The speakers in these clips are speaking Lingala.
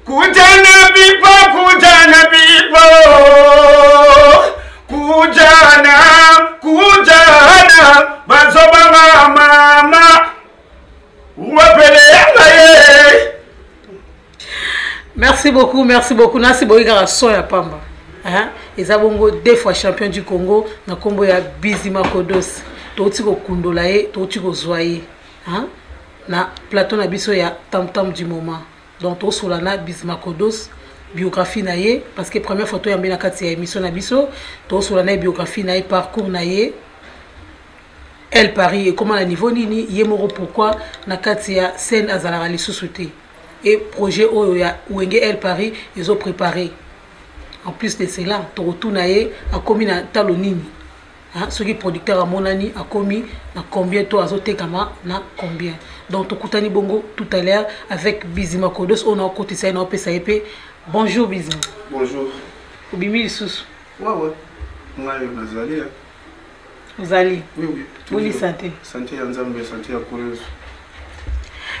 Kujana bipo, kujana bipo. Kujana bazobanga mama. Merci beaucoup, merci beaucoup. Nasi boyga son ya pamba. Hein? Eza bongo 2 fois champion du Congo na kombo ya Bizima Kodos. Toti ko kundola ye, toti ko zoye. Hein? Na plateau na biso ya tam tam du moment. Donc to solana Bizima Kodos biographie na ye parce que première photo ya mbena kati ya émission na biso, to solana biographie na ye parcours na ye. Elle Paris et comment la niveau nini yemoro pourquoi na kati ya scène azala ali sous-souté et projet oya Wenge Elle Paris ils ont préparé en plus de cela to retourna ye a commis na talo nini hein ce qui producteur a monani a commis na combien to azotekama na combien donc to kutani bongo tout à l'heure avec Bizima Kodos on a côté ça na pesa épée bonjour Bizima bonjour obimi sous ouais moi nazali vous allez oui bonne santé santé ya nzambe santé ya kolezo.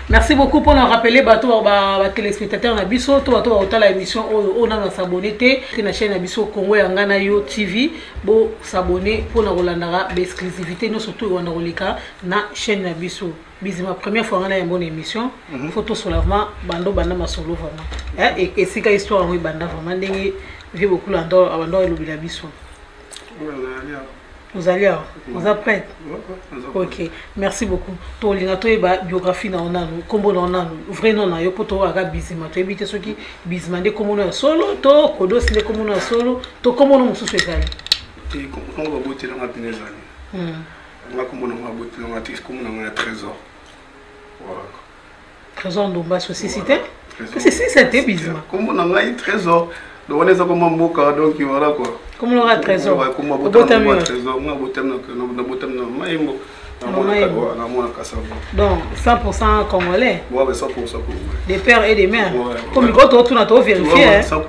Merci beaucoup pour nous rappeler bateau ba téléspectateurs na biso to bateau ba la émission on a s'abonner te na chaîne na biso Congo Yangana Yo TV bo s'abonner pour na rolandara ba exclusivité nous surtout on a rolika na chaîne na biso Bizima première fois on a une bonne émission photo soulèvement bando banda masolo vraiment et c'est ka histoire oui banda vraiment ndenge vi beaucoup l'andor abando elobila biso. Vous allez, vous êtes prêts? Ok, merci beaucoup. Toi, tu as une biographie dans le combo dans le vrai nom, tu as Bizima. Tu as évité ceux qui Bizima, des communes solo, tu as Kodos, des communes solo, tu as comment nous sommes faits. Tu as comment nous sommes faits. On a comment nous sommes faits, comment nous sommes trésor. Trésor de base société. C'est si c'était Bizima. Comment nous sommes trésor. Donc on est comme un boca, donc voilà quoi. Comment on a trésor? Comment on a trésor? On a botem na maïmo. Donc 100% congolais. Ouais, 100% congolais. Des pères et des mères. Comme quand on tourne à tout vérifier. 100%.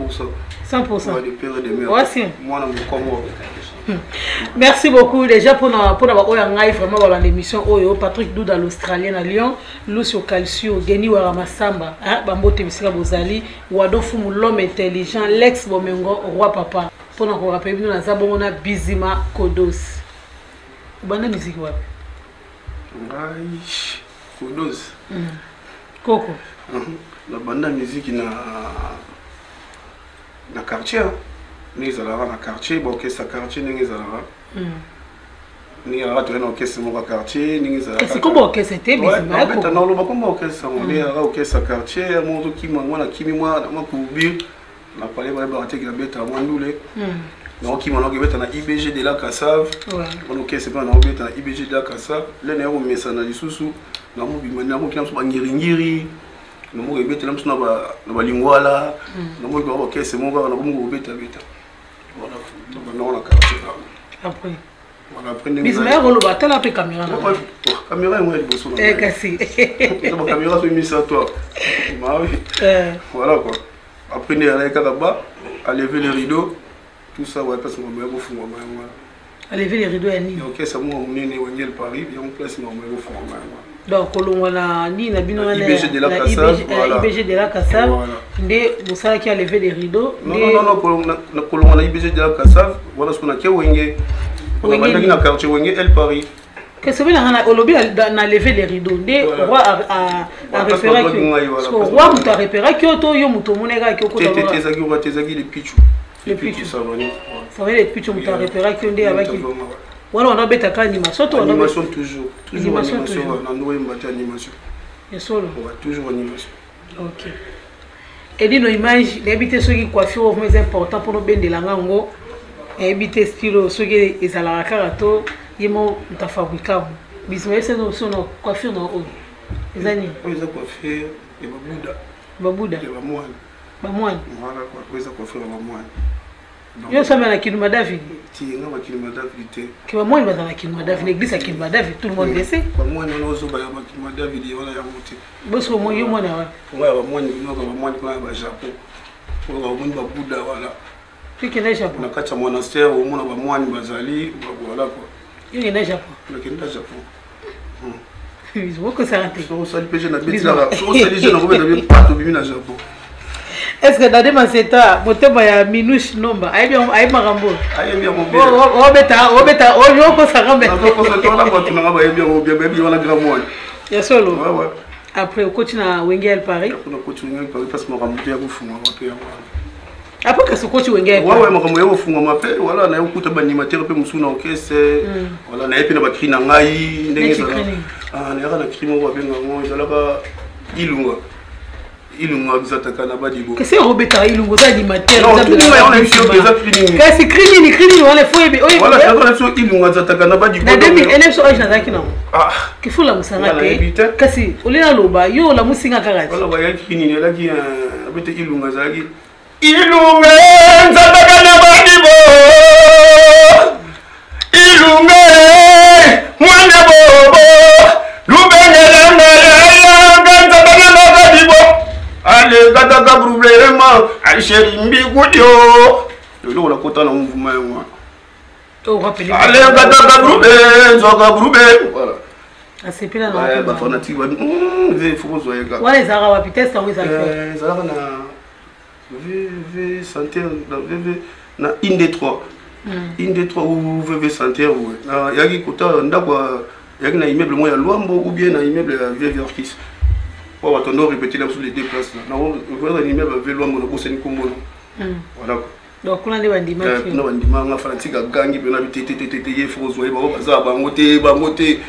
100%. Des pères et des mères. Voici. Moi on Congo. Merci beaucoup déjà pour avoir vraiment l'émission Oyo Patrick Douda l'Australien à Lyon, Lucio Calcio, Geni Waramasamba, Bambote Bisika Bozali, Wadofu l'homme intelligent, l'ex Bomengo, roi papa. Pour nous rappeler nous na zabona Bizima Kodos. Banda musique wapi? Kodos. Koko. La banda musique na quartier. Ni zalava na quartier, bon orchestre quartier ni zalava. Ni ala tu na orchestre mo quartier, ni zalava. C'est comme orchestre c'était Bizima. Ouais, non lo ba comme orchestre, on est ala orchestre quartier, mo to ki mo na kimi mo na ko bi na parler ba ba te ki na beta mo ndule. Donc ki mo na ko beta na IBG de la Kassav. Ouais. On orchestre ba na beta na IBG de la Kassav. Le na ko mesa na lisusu, na mo bi na mo ki na so ba ngiringiri. Na mo ko beta na so na ba lingwala. Na mo ko orchestre mo ba na mo beta. Voilà, on a après. Voilà, après Bizima on le battre la caméra. Caméra est moins de bosso. Kasi. La caméra est mise à toi. Voilà quoi. Après on est allé là-bas, à lever les rideaux, tout ça ouais parce que moi au fond moi. À lever les rideaux et ni. OK, ça moi on est né Wenge Elle Paris, et on place moi au fond moi. Donc kolongwana ni na bino na IBG de la Kassav, voilà. IBG de la Kassav, ndé bosala qui a levé les rideaux. Non, kolongwana IBG de la Kassav, voilà ce qu'on a qui Wenge. On a mandé na quartier Wenge Elle Paris. Que c'est bien na olobi na levé les rideaux, ndé roi a repéré que roi muta repéré que to yo muto monega que ko to tezaki les pichu. Les pichu ça va les pichu muta repéré que ndé avec voilà, on a bêta animation. Animation toujours. Animation. On a noué une animation. Et solo. Toujours animation. Ok. Et dit nos images, d'habiter ceux qui coiffure c'est important pour nous bien de la langue. Et habiter style ceux qui est à la carato, ils m'ont fabriqué. Bizima c'est nos coiffure dans haut. Les années. Ils ont coiffé et Babouda. Bamoine. Voilà quoi. Ils ont coiffé Bamoine. Yo sommes à Kinuma David. Si on a Kinuma David. Que moi il va dans la Kinuma David, l'église à Kinuma David, tout le monde le sait. Moi on a aussi ba Kinuma David on a monté. Bosso moi yo moi na wa. Ouais, moi au Japon. On va monter Babouda voilà. Tu connais Japon. Na kacha monastère au mona ba mwani bazali voilà quoi. Yo connais Japon. Na kenda Japon. Ils vont que ça rentre. So ça le péché na bêtise là. So ça les jeunes on va bien pas to bimi na Japon. Est-ce que dans des maceta, mon thème est minouche nombre. Aïe marambo. Aïe bien mon bien. Obeta, ojo ça ramène. Ya solo. Ouais. Après au coach na Wengel Paris. Après au coach Wengel Paris parce que mon rambuté a fumé après. Après que ce coach Wengel. Ouais mon rambuté a fumé après voilà na ukuta ba animateur pe musuna orchestre. Voilà na epe na ba cri na ngai ndenge ça. Ah na na cri mo ba benga mo ezalaka ilunga. Ilunga bizataka na badibo. Que c'est Robeta ilunga ça animateur. Non, tout le monde on est sûr que ça fini. Que c'est crini on les faut. Voilà, ça on est sûr ilunga bizataka na badibo. Na 2000 so age na zaki na. Ah. Que faut la musanga te. Kasi olina loba yo la musinga karati. Voilà ba ya crini là qui abete ilunga zaki. Ilunga bizataka na badibo. Ilunga mwana bobo. Lubengela allez, gata gabrublement, Alchérie Mbigudio. Le lot, la côte en mouvement. Allez, gata gabrubé. Voilà. Ah, c'est plus là. Ouais, bah, fanatique, il faut que vous soyez gars. Ouais, les Arabes, peut-être, ça vous a fait. Les Arabes, VV Santé, na une des trois. Une des trois ou VV Santé, ouais. Yagi Kota, ndakwa, yagi na immeuble, moi, ya Luambo, ou bien na immeuble, VV Orchis. On va répéter là sur les deux places. On va animer avec vélo, on va bosser une combo. Voilà. Donc, on a des bandiments. On a des bandiments, on a fait un gang, on a été froissé, on a bangoté.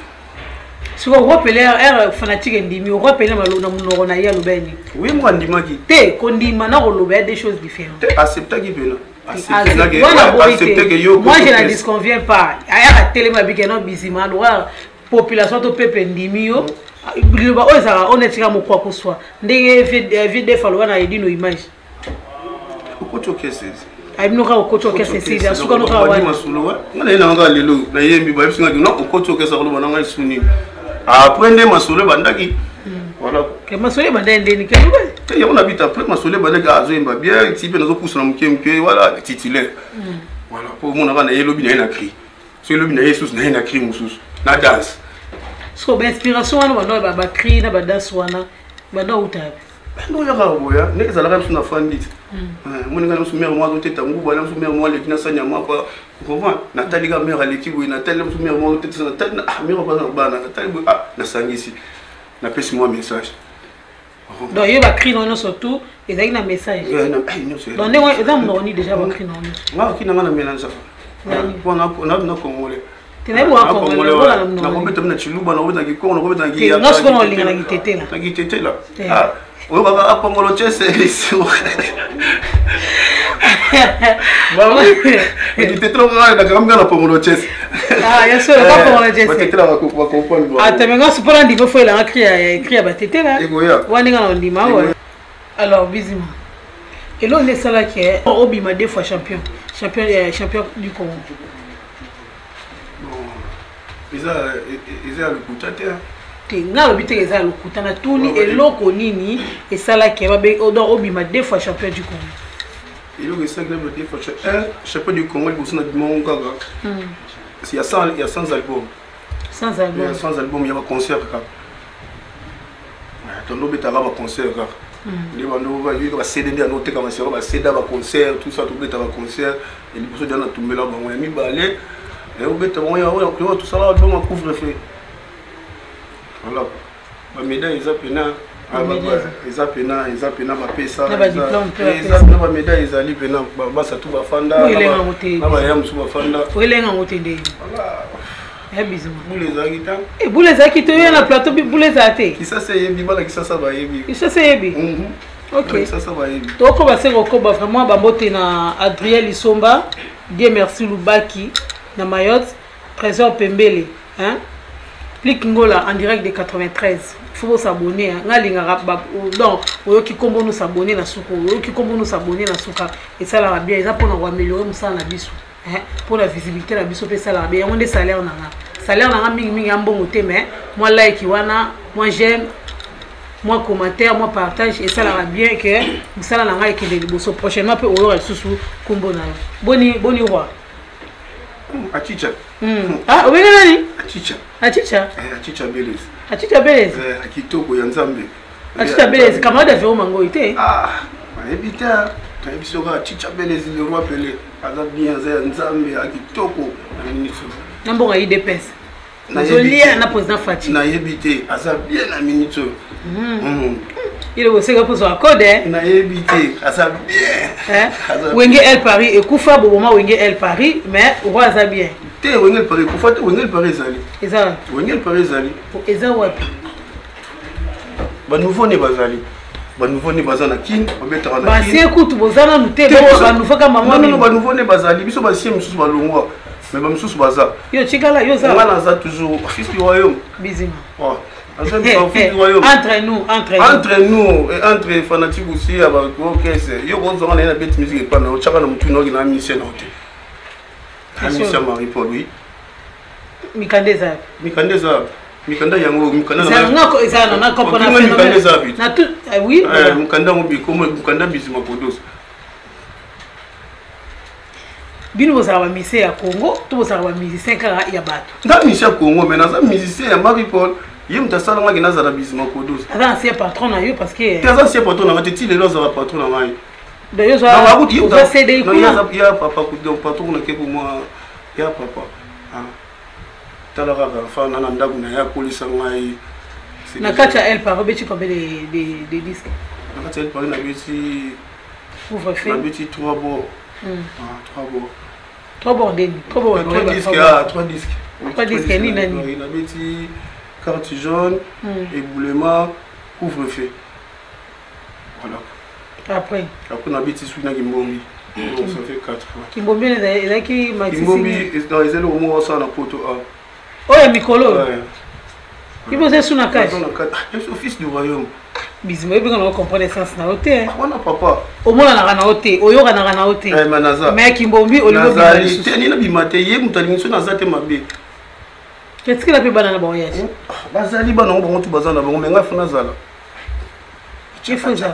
Si vous rappelez, un fanatique endimi, vous rappelez mon oronaya l'obéni. Oui, moi, endima qui. Té, condima, n'a pas des choses différentes. Accepter qui veut. Moi, je ne disconviens pas. Il y a la télé, ma bique, non, bizima, population de peuple endimi. On est tiré à mon quoi que ce soit. Ndenge vide falloir na yedi no image. Okocho kese. Ai mnoka okocho kese sisi asuka no kawa. Ndi masulo wa. Ngana ina nga lelo na yembi ba bisinga no okocho kese ko bana ngai suni. Après ndé masulo bandaki. Voilà. Ke masulo bandende ni kelube. Te ya on habite après masulo bandaki azo imba bien type nazo pousse na mkemke voilà titulaire. Voilà pour mon na yelo bi na cri. So yelo bi na Jesus na cri mususu. Na danse. So inspiration wana bana ba cri na ba danse wana bana utabe. Non ya boya ne ezalaka msu na fandit. Mon ngana msu mère moi teta ngubu bana msu mère moi le kina sanya mapa. Comment Nathalie ga mère aleki boy Nathalie msu mère moi teta Nathalie ah mère bana Nathalie boy ah na sangisi. Na pesi moi message. Donc il va crier non surtout et ça il a message. Donc on est déjà va crier non. Moi qui n'a pas mélange ça. On a congolais. Tena bwa congolais bola na na robeta na chiluba na robeta ki kongo na robeta ki ya. Nós kono linga na gitetela. Na gitetela. Ah, o baba apongolo chese isso. Mama, gitetela ngana na kamba na pongolo chese. Ah, ya solo ka pongolo chese. Gitetela wa comprendre. Ah, temenga supona ndiko fo la cria batetela. Wani ngana ndima wa. Alors bizima. Et là on est ça là qui est Obima deux fois champion du Congo. Ils ont le coup de terre. Nga lobite eza lokuta na tuni eloko nini esala ke babe odo Obima deux fois champion du Congo. Il y a 5 deux fois champion du Congo pour ça mon gaga. Il y a 100 albums. 100 albums. Il y a 100 albums, il y a un concert là. Ton nom est un concert là. Les bandos va lui va CD à noter comme ça, va CD à concert, tout ça tout est à concert et les personnes dans tout là on a mis balai et au bête on y a tout ça là on couvre-feu. Voilà. La médaille, ils appellent ils appellent ma pesa. Ils appellent ma médaille, ils allaient venir. Bah ça tout va fanda. Oui, les gens ont été. Bah yam tout va fanda. Oui, les gens ont été. Voilà. Eh bisous. Boule zakita. Eh boule zakita, il y a la plateau boule zaté. Qui ça c'est yebi, bala qui ça va yebi. Qui ça c'est yebi. Ok. Ça va yebi. Donc on va se recoba vraiment bambote na Adriel Isomba, Dieu merci Lubaki, na Mayotte, Trésor Pembele, hein. Click Ngola en direct de 93. Il faut s'abonner. Donc, qui combo nous s'abonner na souko, qui combo nous s'abonner na souka. Et ça la bien. Ça pour nous améliorer nous ça na biso. Pour la visibilité la biso ça la bien. On des salaires na. Salaire na mingi ambon côté mais moi like wana, moi j'aime, moi commentaire, moi partage et ça la bien que nous ça la nga que les bosso prochainement peut aura sous combo na. Boni roi. Achicha. Ah, oui, nani? Achicha. Achicha. Achicha Belez. Achicha Belez. Akitoko ya Nzambe. Achicha Belez, camarade de Véro Mango ite. Ah, nayebi biso kaka chicha Belezi le roi Pelé aza bien aza ya nzambe ya kitoko na ministre na mbongo ya IDPS nazolia na président Fati nayebi te aza bien na ministre il est aussi pour son code nayebi te aza bien Wenge El Paris ekufa boboma Wenge El Paris mais roi aza bien te Wenge El Paris ekufa te Wenge El Paris ezali eza Wenge El Paris ezali eza wapi ba nouveau ne bazali ba nouveau ne bazana kin obetaka na ba sie kutu bozana nute ba nouveau ka maman non ba nouveau ne bazali biso ba sie mususu balongwa mais ba mususu baza yo chikala yo za ngana za toujours fils du royaume bizima entre nous et entre fanatiques aussi à ba okese yo bozonga na bête musique pas na chaka na mutu no na mission na hote mission Marie Paul oui mikandeza mikanda yango mikanda na ngako ezana na kopona phénomène na tout oui mukanda mo biko mukanda bizima kodos bino bozala ba musicien ya Congo to bozala ba musicien kaka ya bato nda musicien ya Congo mais naza musicien ya Marie Paul yem tasala ngaki nazala bizima kodos aza ancien patron na yo parce que aza ancien patron na ngati lelo za patron na ngai de yo za CDI kuna ya papa ku patron na ke pour moi ya papa talaka fana na ndaku na ya polisa ngai na kati ya El Paris beti combien de disques na kati ya El Paris na beti ouvre fait na beti 3 bo 3 bo ndeni 3 bo 3 disques 3 disques ni nani na beti carte jaune éboulement couvre-feu voilà après na beti suna Kimbombi donc ça fait 4 Kimbombi ezaki maxi Kimbombi dans les éléments mo ça na poto a oya mikolo il faut suna cache je fils du royaume bizima ebika na comprendre sens na hote wana papa omona na hote oyoka na hote mais Kimbombi olingo bizali te ni na bimate ye mutalingiso na zate mabe qu'est-ce qu'il a fait bana na voyage bazali bana ngo bango tu bazana bango menga funa zala chifuza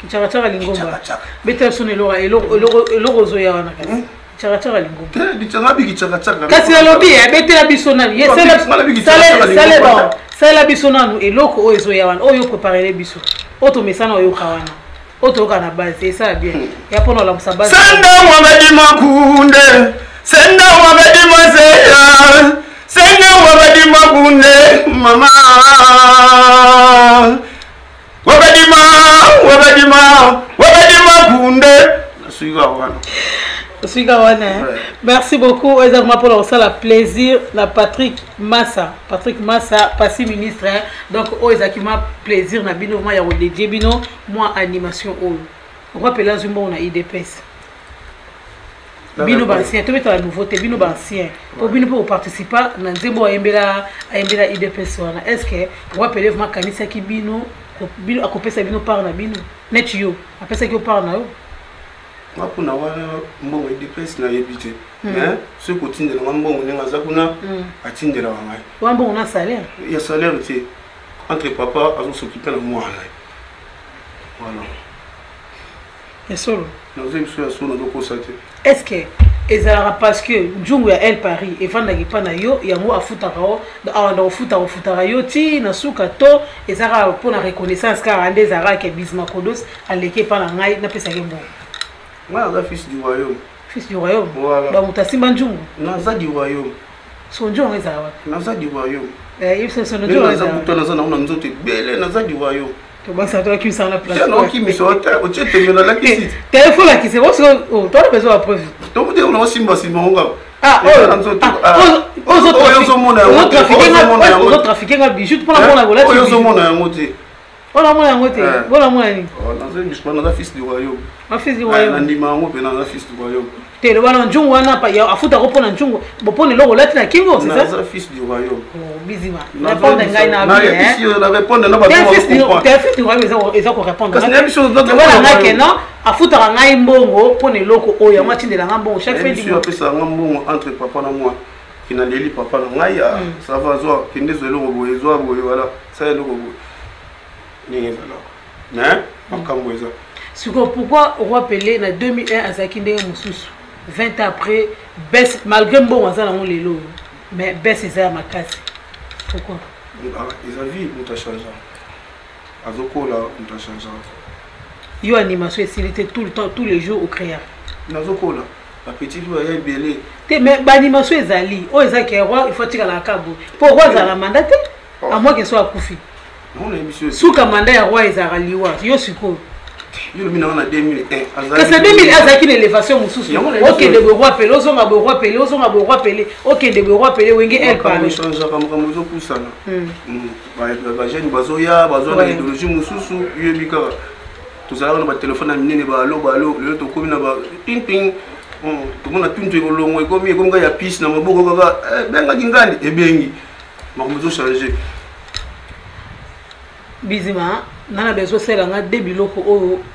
kichakachaka lingomba beta sonelo eloko zo ya wana kasi kichakachaka lingomba bichanga biki kichakachaka kasi lobi betela biso nani sala biso nanu eloko oyo zo ya wana oyo préparer biso oto mesana oyo kawana oto kana base ça bien ya pona la musa base senda wabedi makunde senda wabedi mazeya senda wabedi makunde mama wabedi makunde Suiga wana. Merci beaucoup exactement pour ça plaisir la Patrick Massa passé ministre donc exactement plaisir na bino moi ya dédié bino moi animation o on rappelle là zumba on a IDPS bino bancien to mettre la nouveauté bino bancien pour bino pour participer na nzembo ayembela IDPS wana est-ce que on rappelle vraiment kanisa ki bino akopesa bino par na bino net yo apesa ki par na yo mapuna wana mbongo IDPS na yebite mais ce kotindela mbongo nenga zakuna atindela wangai wambongo na salaire ya salaire ti entre papa azo s'occuper na moi voilà et solo nous sommes sur solo donc osate est-ce que ezalaka parce que njungu ya El Paris efandaki pa na yo yango afutaka o awanda ofutaka yo ti na suka to ezalaka mpona reconnaissance kaka nde ezalaka ke Bismarck Kodos aleki pa na ngai napesaki mbongo moi je suis fils du royaume. Fils du royaume. Voilà. Bah mutasimba njungu. Naza du royaume. Son njungu eza wa. Naza du royaume. Il faut son njungu eza. Naza na nzoto bele naza du royaume. To basa to ki sana place. Ya no ki misota o chete mena la kisi. Téléphone la kisi. O to besoin à preuve. To mute on simba simba. Ah oh trafiquer nga bijou pour la mona gola. Oyo zo mona yango te. Voilà moi yango te. Voilà moi ni. Naza fils du royaume. Ma fils du royaume. Nandima yango pe naza fils du royaume. Te le wana njungu wana pa ya afuta ko pona njungu. Bo pona loko lati na kingo c'est ça? Naza fils du royaume. Oh bizima. Répondre ngai na bien. Na répondre na ba. Te fils du royaume eza ko répondre. Parce que na biso d'autres. Voilà ngai non afuta ngai mbongo pona loko oyo ngwa tindela nga mbongo chaque fois du mois. Je suis mbongo entre papa na moi. Qui n'a leli papa na ngai ça va zo kende zelo boye zo boye voilà ça loko boye. Ni ezala. Hein? Makambo eza. Pourquoi Roi Pelé na 2001 azaki ndenge mususu 20 ans après baisse malgré bon azala ngo lelo mais baisse eza makasi. Pourquoi? Ils a vie muta changer. Azoko la muta changer. yo animation esili tout le temps tous les jours au créa nazokola petit peu ya belé te mais animation ezali o ezaki roi il faut tika la kabo pour roi za la mandat à moi que soit akufi on a émission suka mandat ya roi ezara liwa yo siko yo mina na 2001 que c'est 2001 azaki l'élévation mususu OK de roi pelé ozonga roi pelé ozonga roi pelé OK de roi pelé wenge elle parle change comme zo kusana ba jeune bazoya bazona idéologie mususu yebika tozala na ba téléphone na minene ba alo le to komi na ba ping ping to mona tuntu kolongo ekomi nga ya piste na maboko kaka benga kingandi ebengi makombo zo changer bizima nana bezo sela nga debiloko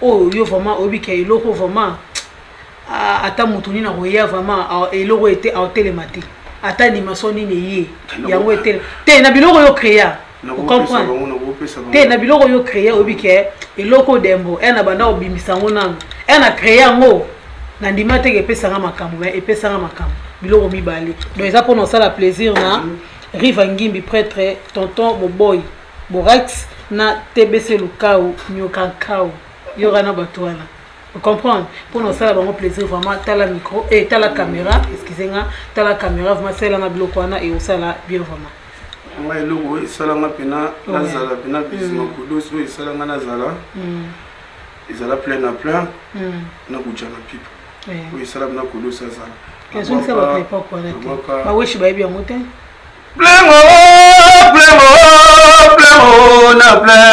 o yo vraiment obike iloko vraiment ata mutuni na roya vraiment eloko était en télématique ata animation ni ye yango était te na biloko yo créa vous comprenez te na biloko yo créa obike eloko dembo na banda obimisa ngona na créa ngo na ndima te ke pesa nga makambo mais epesa nga makambo biloko mibale donc ça pour nous ça la plaisir na Riva Ngimbi prêtre tonton Moboy Borax na TBC Lukao Nyokankao yorana batwana vous comprenez pour nous ça la bon plaisir vraiment t'as la micro et t'as la caméra excusez-moi t'as la caméra vraiment c'est là na biloko wana et ça là bien vraiment moi eloko sala nga pena nazala pena bisima kudoso sala nga nazala ezala plein à plein na kujana pipe oui sala na kudoso azala qu'est-ce que ça va pas quoi là ba weshi ba bien monter plein na plein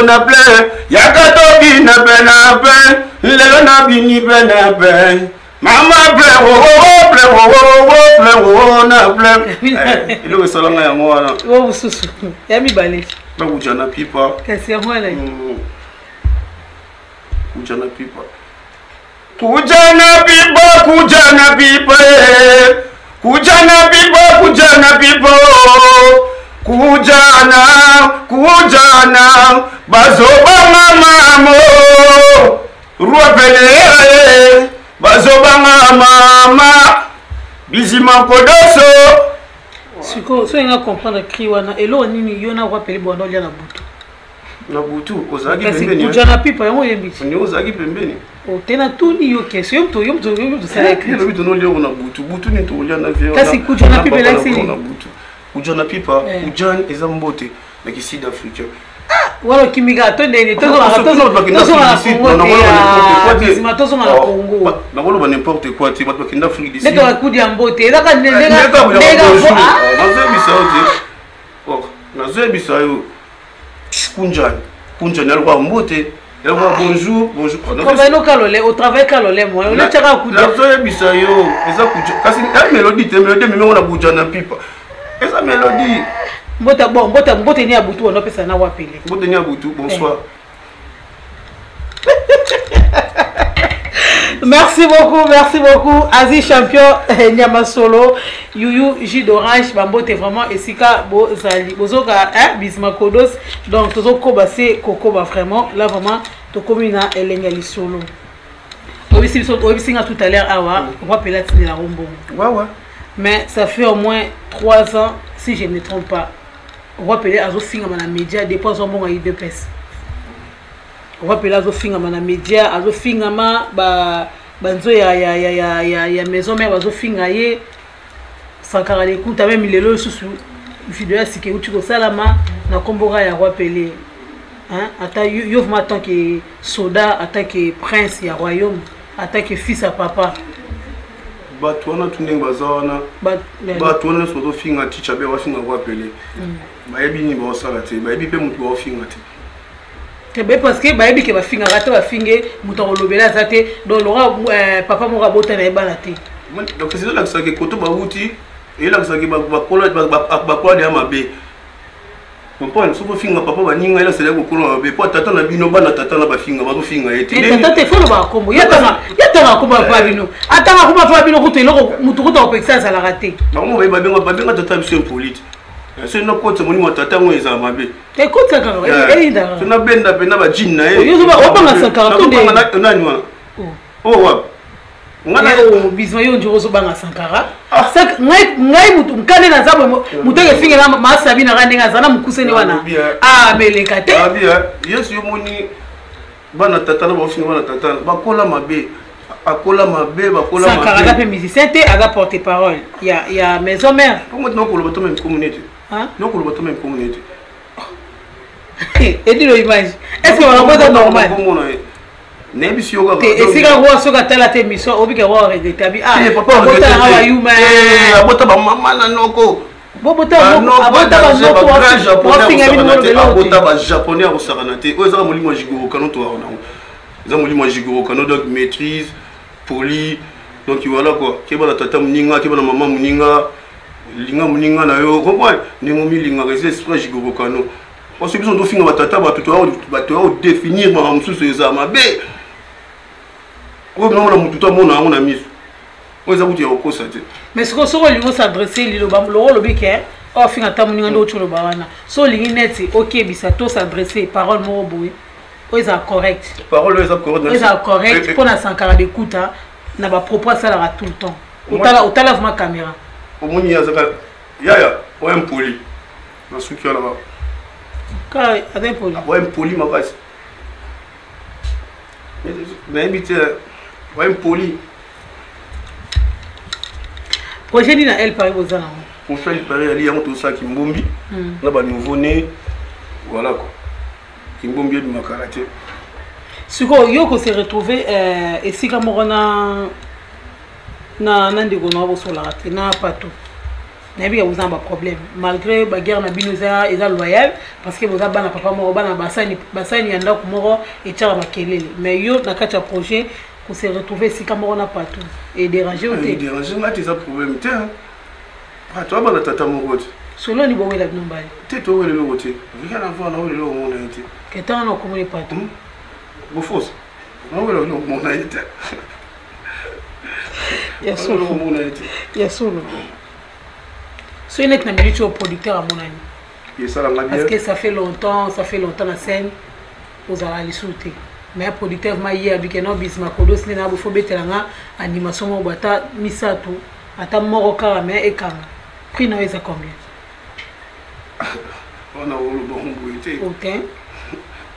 na plein yakatobi na ben lelo na bini ben mama plein na plein ilo salanga ya ngwana wo bususu ya mibale ba kujana pipa kasi ya ngwana kujana pipa kujana bazobanga mamo ruapele bazobanga mama bizima kodoso siko so inga comprendre cri wana elo nini yona ruapele bondo lia na butu ozaki pembeni kujana pipa yango yembi ni ozaki pembeni o tena tuni yo keso yom to sala écrit le but no lio na butu ni to lia na vie kasi kujana pipa la sini na butu kujana pipa kujan ezambote na kisud africain wala kimiga to ndeni to zo na Congo na wolo ba n'importe quoi ti bato kinda Afrique du Sud neto akudi ambote ezaka ndenga nazo bisayo kunjani alwa mbote elwa bonjour comme no kalole au travail kalole moi on le tchaka kudi nazo bisayo eza kuja kasi melody meme na kujana pipa eza melody Mbota ni abutu on appelle ça na wapele. Mbota ni abutu bonsoir. Merci beaucoup Aziz champion Nyama Solo Yuyu jus d'orange bambote vraiment esika bo zali bozoka bisma kodos donc tozo kobase kokoba vraiment là vraiment to komina elenga lisolo. Obisi nga tout à l'heure awa on va appeler la rombo. Ouais. Mais ça fait au moins 3 ans si je ne me trompe pas. On va appeler à Zofinga dans média dépense bon à 2 pièces. On va appeler à Zofinga dans média à Zofinga banzo ya maison mère à Zofinga ye sankara les coups même il est là sous vidéo c'est que tu ko salama na kombora ya appeler hein ata yo tant que soda ata que prince ya royaume ata que fils à papa bato wana tunenge bazana bato wana soto finga teacher be wafinga ko appeler bayebi ni ba osala te bayebi pe mutu ba ofinga te te be parce que bayebi ke bafinga rata bafinge mutu olobela za te donc papa moko bota na ebana te donc c'est là que ça que koto ba wuti et là que ça que ba kola ya mabe comprendre so finga papa baninga ela sele ko kola be po tata na bino bana tata na bafinga ba finga ete tata te folo ba kombo yatanga ko ba bino atanga ko ba bino ko te loko mutu ko ta opexer ça la raté ba mo ba benga tata biso polite c'est no côté monimo tata ngo eza mabe écoute ça quand eda tuna benda benda ba jin na yo zo ba opanga 50 de nani wa wa ngana bizma yo njoro zo banga Sankara sak ngai mutu mkane na zabo mutu ke finga na masabi na randenga zana mukuseni wana meleka te bien yesu yo moni bana tata na ba finga bana tata bakola mabe akola mabe bakola mabe Sankara pe musicien te aga porter parole il y a maison mère comment non ko lo bato même communauté non ko lo bato même communauté et dis le image est-ce que on va normal nebi si yoga et si ga roi soka tala te mission obi ke roi regretter abi papa bota na wa yuma abota ba mama na noko abota ba noko abota ba japonais au saranate o za molimo jigoro kano to wana za molimo jigoro kano donc maîtrise poli donc voilà quoi ke bana tata muninga ke bana mama muninga linga muninga na yo comprendre ningo milinga rese esprit jigoro kano parce que biso finga batata bato définir ma mususu eza mabe o non la mutu to mona on a mis o eza buti ya okosa te mais ce que so lingo s'adresser lilo ba lo bike o finga tamuninga ndo chulo ba wana so lingi neti OK bisa to s'adresser parole mo boy o eza correct parole eza correct pour na Sankara d'écouter na ba propos ça la tout le temps otala ma caméra o moni ya zaka ya o impoli na suki ala ba ka adem poli o impoli makasi mais habité o impoli projet ni na elle Paris bozana on fait le Paris ali yango to sa kimbombi na ba nouveau né voilà quoi kimbombi du makarate siko yo ko se retrouver et si ka morona na ndeko na bosola raté na pato na bi vous avez problème malgré ba guerre na binoza eza loyal parce que vous avez bana papa moko bana basani yanda ko moko et tchara makelele mais yo na kacha projet ko se retrouver si ka morona pato et déranger et déranger na tes problème te ah toi bana tata moko solo ni bo wela nombali te to wela lo wote rien à voir na wela lo mona été que tant na ko moni pato bo fausse na wela lo mona été ya solo mona été ya solo so il est na mérite au producteur à mon ami et ça la bien parce que ça fait longtemps la scène aux aralisouté mais un producteur m'a hier avec un bisma kodos ni na bo fo betelanga animation mo bata misato ata moko kara mais et kanga prix na eza combien on a le bon goûter OK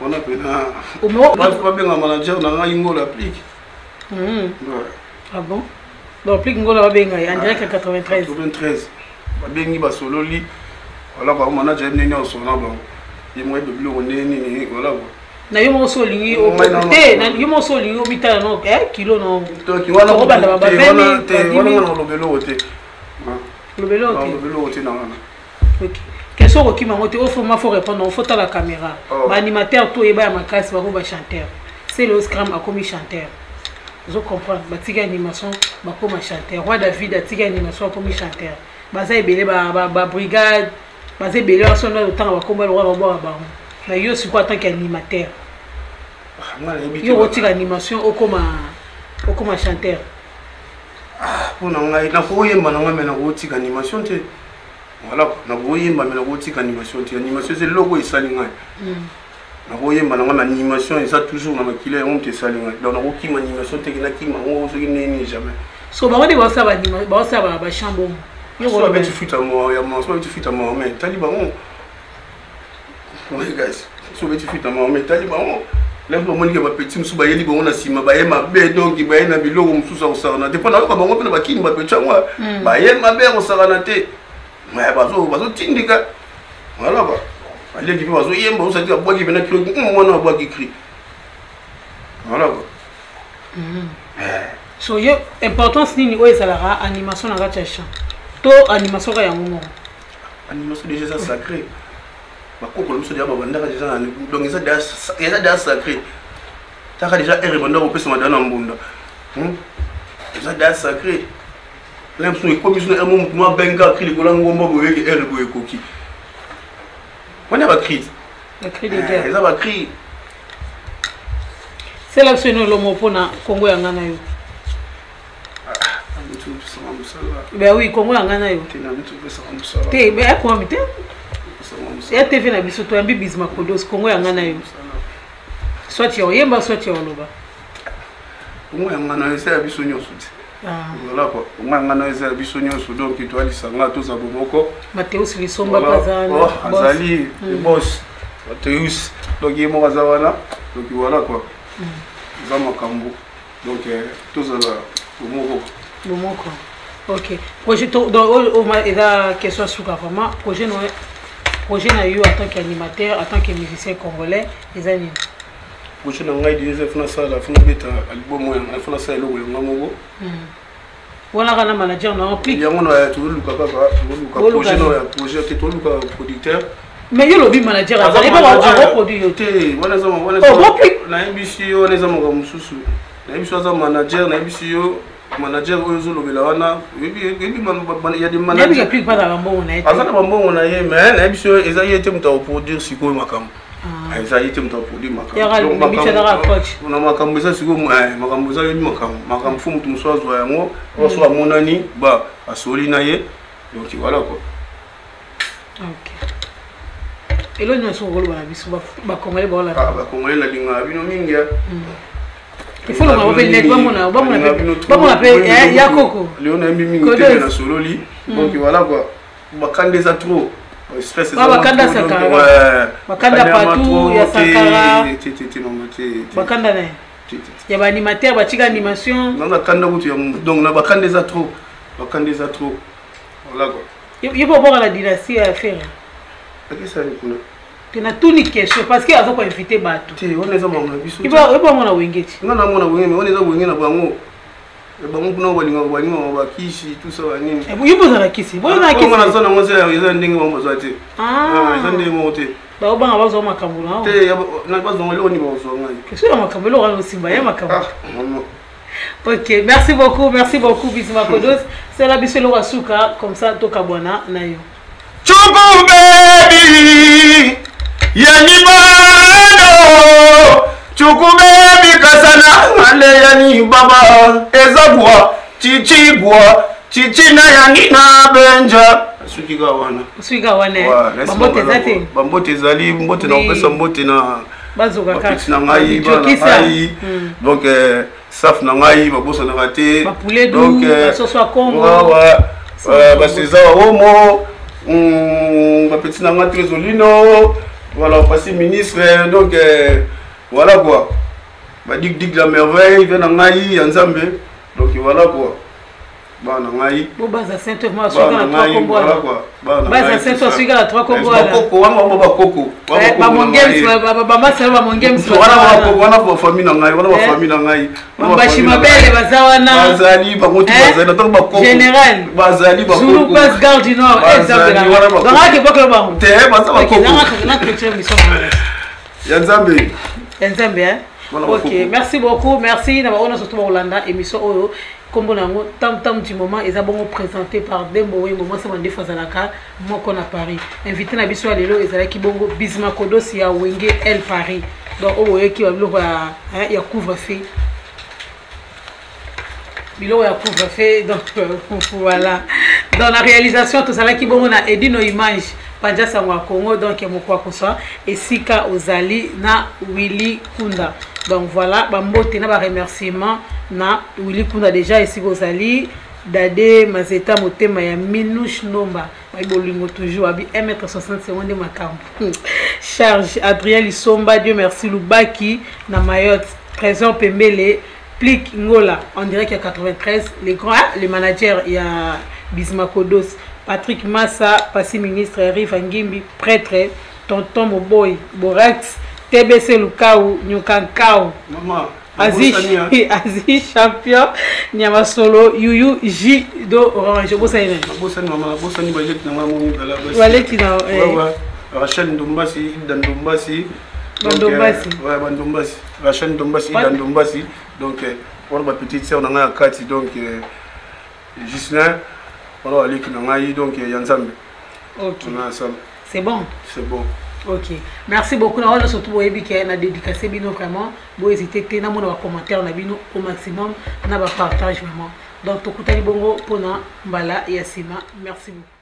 on a pena au moins pas bien manager na ngo l'applique ah bon l'applique ngo la benga en direct 93 babengi basololi voilà ba manager nene o sona ba yemwe biblo nene voilà na yo mo solingi o na yo mo solingi o bitala no kilo no to ki wana ko banda ba beni wana no lobelo ote lobelo ote na wana OK question ko kima mote o faut ma faut répondre on faut ta la caméra ba animateur to yeba ya makasi ba ko ba chanteur c'est le scrum a commis chanteur je comprends ba tika animation ba ko ma chanteur roi David a tika animation comme chanteur baza ebele ba brigade baza ebele en son temps ba komba le roi ba na yo c'est quoi tant qu'animateur yo otika animation okoma chanteur pona ngai na ko yemba na ngame na ko tika animation te voilà na ko yemba na ko tika animation te animation c'est logo isali ngai na ko yemba na ngame animation ça toujours na makile on te sali ngai donc na ko kima animation te na kima on so nini jamais so ba woni ba sa ba animation ba sa ba chambo so ba tu futa mo ya mo so ba tu futa mo mais taliba on oui guys so ba tu futa mo mais taliba on lève moni ba petit musu ba yeli bon na sima ba yema be donc ba yena biloko mususu o sarana te pona ba bango pena ba kini ba petcha moi ba yema be o sarana te mais ba zo tindika voilà ba allez qui va zo yemba o sati ba ki bena kilo mona ba ki cri voilà ba so yo importance nini o esalara animation na gacha chant to animation ka yango moko animation déjà sacré ba kokolo muso dia ba bandaka déjà donc eza da sacré taka déjà ere banda ko pesa madana mbunda eza da sacré l'impression que comme sur un moment benga cri ko la ngomba bo yeke ere bo ekoki on a ba cri le cri de guerre eza ba cri c'est la seno lo mo pona Congo yanga na yo ben oui Congo yanga na yo te be ko mi te ya TV na biso to ambi bizma kodos Congo yanga na yo soit yo yemba soit yo loba moi ngana esa biso nyonso voilà quoi moi ngana esa biso nyonso donc to ali sanga to za bomoko Mateus Lisomba Pazana azali boss Mateus donc yemo bazawana donc voilà quoi za makambo donc to za bomoko ok projet donc la question sur vraiment projet na eu en tant qu'animateur en tant que musicien congolais les années projet na ngai déjà funa sala funa beta album mo na funa sala logo ngamongo wala kana manager na implique yango na to luka kaka projet no ya projet ke to luka producteur mais yo lobi manager azali ba produire te wana za na MBCO na za mo mususu na MBCO za manager na MBCO manager oyo lobela wana il y a des managers il applique pas dans bambongo na azana bambongo na ye mais na biso eza yete muta produire sikoyo makambo eza yete muta produire makambo donc coach na makambo eza sikoyo makambo eza yedi makambo fu mutu muswazo yango oso amonani ba asoli na ye donc voilà quoi ok elo ni so ngolo ba biso ba kongole ba la ba kongole la linga bino mingi il faut le revenir bamona pe ya koko léon a mis mingi na sololi donc voilà quoi bakande za trop espèce bakanda sakara bakanda partout ya sakara bakanda na ya ba animateur ba tika animation na kanda kutu ya donc na bakande za trop voilà quoi il faut voir la dynastie à faire qu'est-ce que ça kuna tena tuni question parce que azo ko inviter bato te on les amona biso iba mona wengeti ngana mona wengeti on les a wengena bango kuna balinga bakishi tout ça nini yibo za kisi bo na kisi ngana zona ngose eza ndenge mo zate eza ndenge mo te ba obanga bazo makambo na te na bazo ngelo ni bazo ngai question ya makambo lo ngalo simba ya makambo ok merci beaucoup Bizima Kodos c'est la biselo wasuka comme ça toka bwana na yo Chuku baby yanibano Chuku baby kasana ale yani baba ezabwa chichi na yanina benja sukiga wana bambote zate bambote zali mbote na pesa mbote na bazoka ka na ngai donc saf na ngai babosa na raté donc soso Congo ba César Homo ba petit na ngai Trezolino voilà passé ministre donc voilà quoi ba dig la merveille vient na ngai ya Nzambe donc voilà quoi bana ngai bo baza sainte moi soka na 3 Congo voilà quoi baza sainte soka na 3 Congo ba koko wana ba koko ba mongems ba masa ba mongems wana ba famille na ngai wana ba famille na ngai ba shimabele bazawana bazali ba koti bazali na ba koko général bazali ba koko Zulu Pass Garde du Nord exemple ba ngaki bokelo ba te baza ba koko na culture mission ya Nzambe ok merci beaucoup merci na baona surtout ba Holanda émission oyo comme nango tam du moment ils ont bon présenté par Dembo et moment c'est mon défense à la carte moi qu'on a Paris invité na biso lelo ezala ki bongo Bizima Kodos ya Wenge El Paris donc o voyez qui va bilo ya couvre-feu bilo ya couvre-feu donc voilà dans la réalisation tout ça là qui bongo na Edino Image Panja Sangwa Congo donc mokwa kosa et Sika Ozali na Willy Kunda donc voilà bambote na ba remerciement na Willy Kunda déjà ici Ozali Dade Mazeta Motema ya Minouche Nomba bolingo toujours abi 1m60 de makambo charge Adrien Lisomba Dieu merci Lubaki na Mayotte Trésor Pembele Plic Ngola on dirait qu'il y a 93 les grands les managers il y a Bizima Kodos Patrick Massa, passé ministre, Rive Ngimbi, prêtre, Tonton Moboy, Borax, TBC Lukau, Nyukankau, Aziz champion, Nyama Solo, Yuyu J do Orange. Bossani maman, Bossani Bajet na maman Mibala. Waleti na Rachel Ndombasi, Dandombasi. Bandombasi. Ouais, Bandombasi. Rachel Ndombasi, Dandombasi. Donc, pour ma petite sœur, on a un 4, donc, Gislain. Voilà, donc ok, c'est bon. C'est bon. Ok, merci beaucoup. On a surtout dédicacé bino vraiment. Vous hésitez à faire un commentaire au maximum, on a partage vraiment. Donc, tout le monde bongo pour Mbala et Yassima. Merci beaucoup.